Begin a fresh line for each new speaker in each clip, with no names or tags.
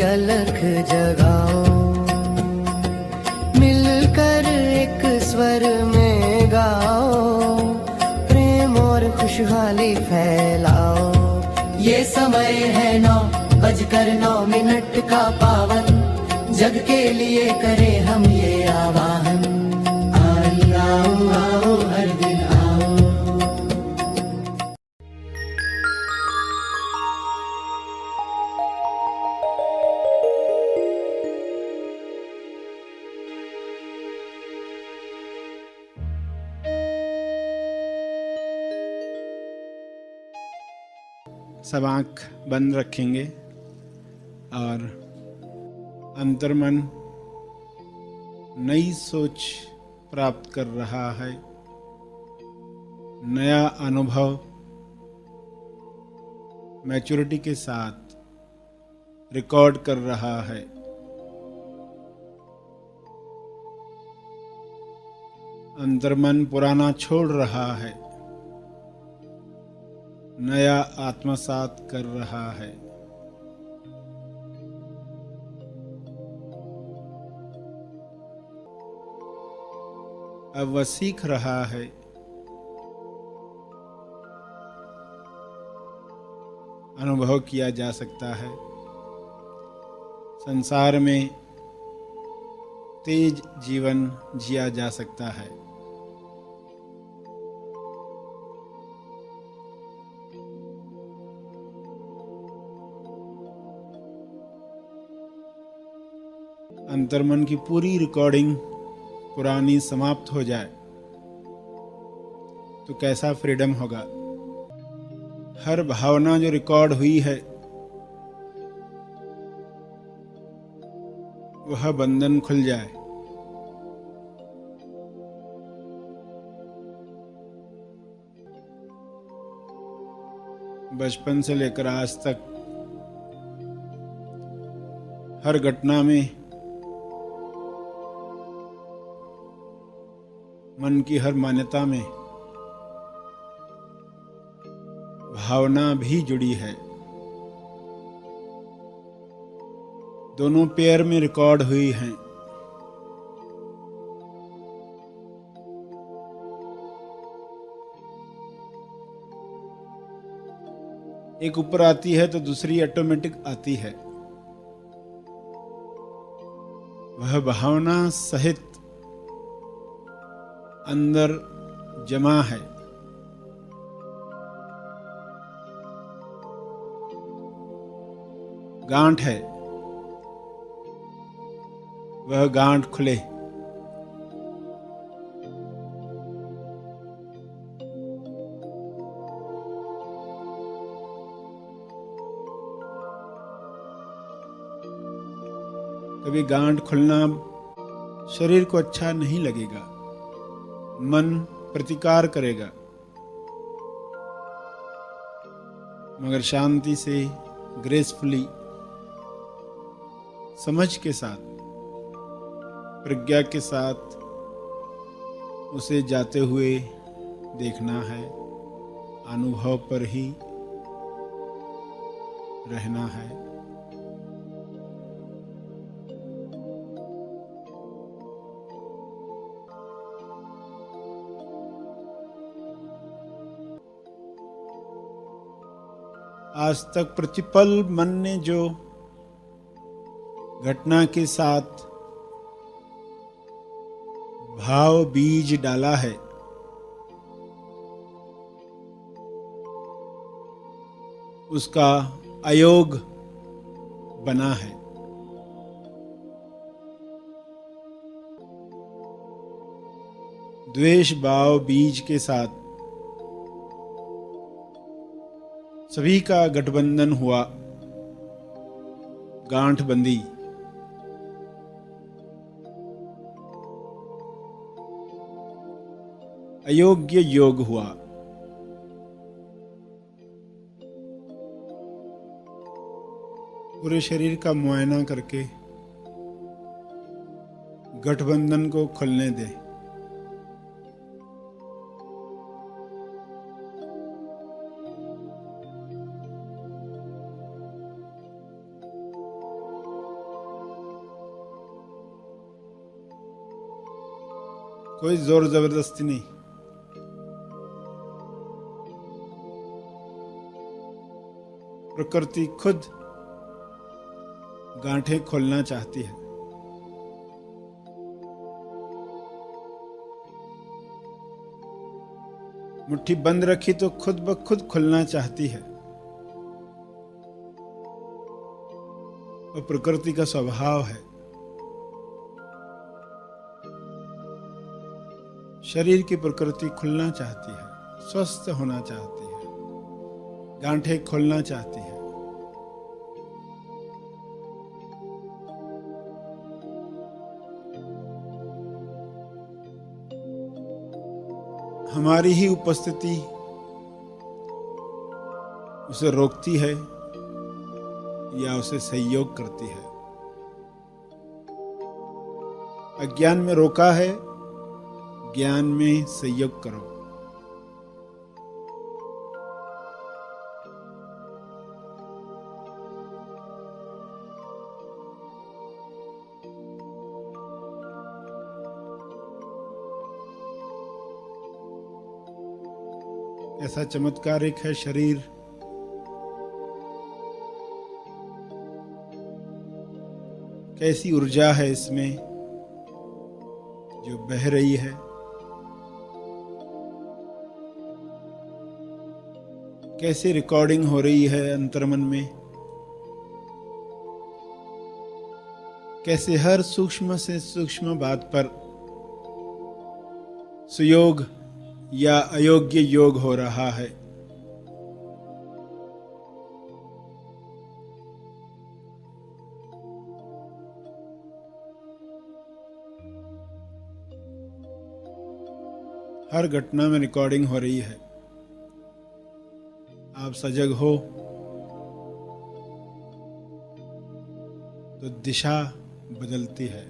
अलख जगाओ, मिलकर एक स्वर में गाओ, प्रेम और खुशहाली फैलाओ। ये समय है 9:09 का पावन, जग के लिए करें हम ये आवाहन। आओ आओ हर दिन आओ।
सब आँख बंद रखेंगे और अंतर्मन नई सोच प्राप्त कर रहा है, नया अनुभव मैच्योरिटी के साथ रिकॉर्ड कर रहा है। अंतर्मन पुराना छोड़ रहा है, नया आत्मसात कर रहा है। अब वह सीख रहा है अनुभव किया जा सकता है संसार में तेज जीवन जिया जा सकता है। अंतर्मन की पूरी रिकॉर्डिंग पुरानी समाप्त हो जाए तो कैसा फ्रीडम होगा। हर भावना जो रिकॉर्ड हुई है वह बंधन खुल जाए। बचपन से लेकर आज तक हर घटना में, मन की हर मान्यता में भावना भी जुड़ी है। दोनों पेयर में रिकॉर्ड हुई हैं। एक ऊपर आती है तो दूसरी ऑटोमेटिक आती है। वह भावना सहित अंदर जमा है। गांठ है, वह गांठ खुले। कभी गांठ खुलना शरीर को अच्छा नहीं लगेगा, मन प्रतिकार करेगा, मगर शांति से, ग्रेसफुली, समझ के साथ, प्रज्ञा के साथ उसे जाते हुए देखना है। अनुभव पर ही रहना है। आज तक प्रतिपल मन ने जो घटना के साथ भाव बीज डाला है, उसका अयोग बना है। द्वेष भाव बीज के साथ सभी का गठबंधन हुआ, गांठ बंदी। अयोग्य योग हुआ। पूरे शरीर का मुआयना करके गठबंधन को खुलने दें। कोई जोर जबरदस्ती नहीं। प्रकृति खुद गांठें खोलना चाहती है। मुट्ठी बंद रखी तो खुद ब खुद खुलना चाहती है। वो प्रकृति का स्वभाव है। शरीर की प्रकृति खुलना चाहती है, स्वस्थ होना चाहती है, गांठें खोलना चाहती है। हमारी ही उपस्थिति उसे रोकती है या उसे सहयोग करती है। अज्ञान में रोका है, ज्ञान में सहयोग करो। ऐसा चमत्कारिक है शरीर। कैसी ऊर्जा है इसमें जो बह रही है। कैसे रिकॉर्डिंग हो रही है अंतर्मन में। कैसे हर सूक्ष्म से सूक्ष्म बात पर सुयोग या अयोग्य योग हो रहा है। हर घटना में रिकॉर्डिंग हो रही है। आप सजग हो तो दिशा बदलती है।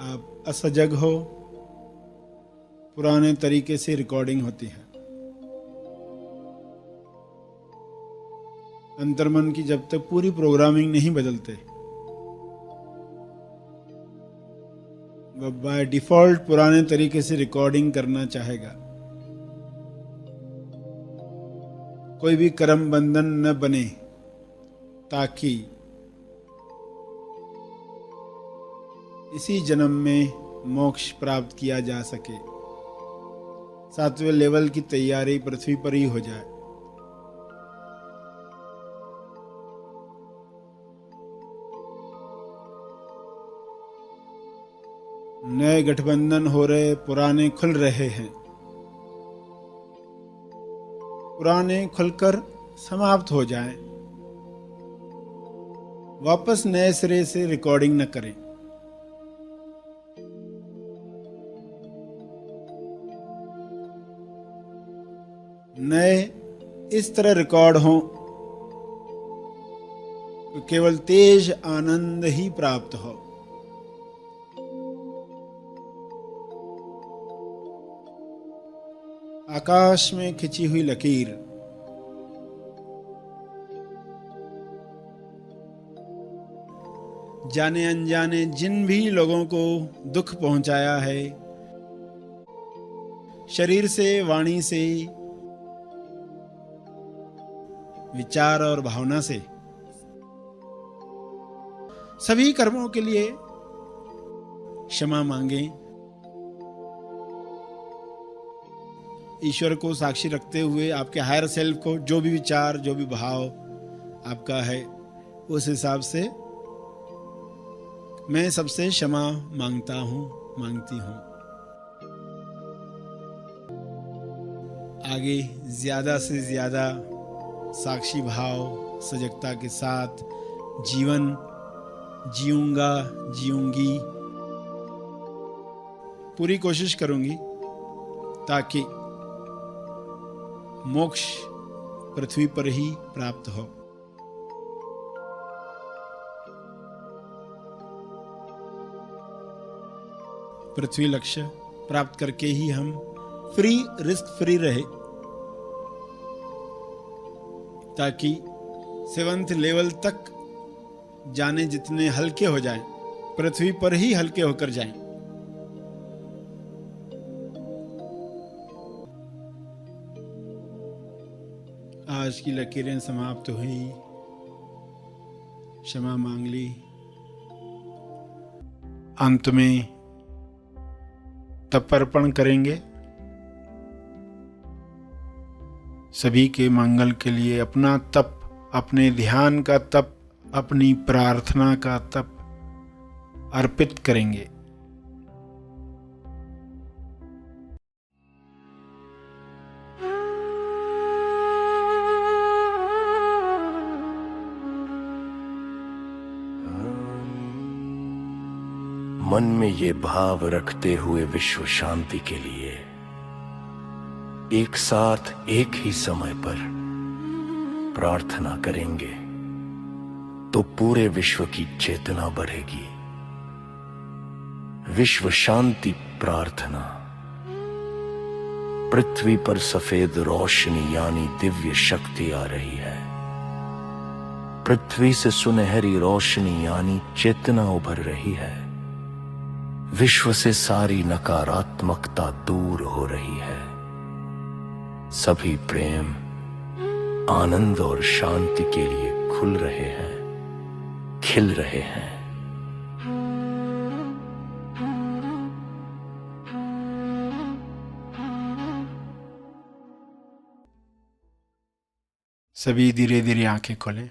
आप असजग हो, पुराने तरीके से रिकॉर्डिंग होती है। अंतर्मन की जब तक पूरी प्रोग्रामिंग नहीं बदलते, वह बाय डिफॉल्ट पुराने तरीके से रिकॉर्डिंग करना चाहेगा। कोई भी कर्म बंधन न बने ताकि इसी जन्म में मोक्ष प्राप्त किया जा सके। 7वें लेवल की तैयारी पृथ्वी पर ही हो जाए। नए गठबंधन हो रहे, पुराने खुल रहे हैं। पुराने खुलकर समाप्त हो जाएं। वापस नए सिरे से रिकॉर्डिंग न करें। नए इस तरह रिकॉर्ड हों तो केवल तेज आनंद ही प्राप्त हो। आकाश में खिंची हुई लकीर जाने अनजाने जिन भी लोगों को दुख पहुंचाया है, शरीर से, वाणी से, विचार और भावना से, सभी कर्मों के लिए क्षमा मांगें। ईश्वर को साक्षी रखते हुए आपके हायर सेल्फ को जो भी विचार, जो भी भाव आपका है, उस हिसाब से मैं सबसे क्षमा मांगता हूं, मांगती हूं। आगे ज्यादा से ज्यादा साक्षी भाव, सजगता के साथ जीवन जीऊंगा, जीऊंगी। पूरी कोशिश करूंगी ताकि मोक्ष पृथ्वी पर ही प्राप्त हो। पृथ्वी लक्ष्य प्राप्त करके ही हम फ्री, रिस्क फ्री रहे, ताकि 7th लेवल तक जाने जितने हल्के हो जाएं, पृथ्वी पर ही हल्के होकर जाएं। आज की लकीरें समाप्त हुई, क्षमा मांग ली। अंत में तपर्पण करेंगे। सभी के मंगल के लिए अपना तप, अपने ध्यान का तप, अपनी प्रार्थना का तप अर्पित करेंगे।
मन में ये भाव रखते हुए विश्व शांति के लिए एक साथ एक ही समय पर प्रार्थना करेंगे तो पूरे विश्व की चेतना बढ़ेगी। विश्व शांति प्रार्थना। पृथ्वी पर सफेद रोशनी यानी दिव्य शक्ति आ रही है। पृथ्वी से सुनहरी रोशनी यानी चेतना उभर रही है। विश्व से सारी नकारात्मकता दूर हो रही है। सभी प्रेम, आनंद और शांति के लिए खुल रहे हैं, खिल रहे हैं।
सभी धीरे धीरे आंखें खोलें।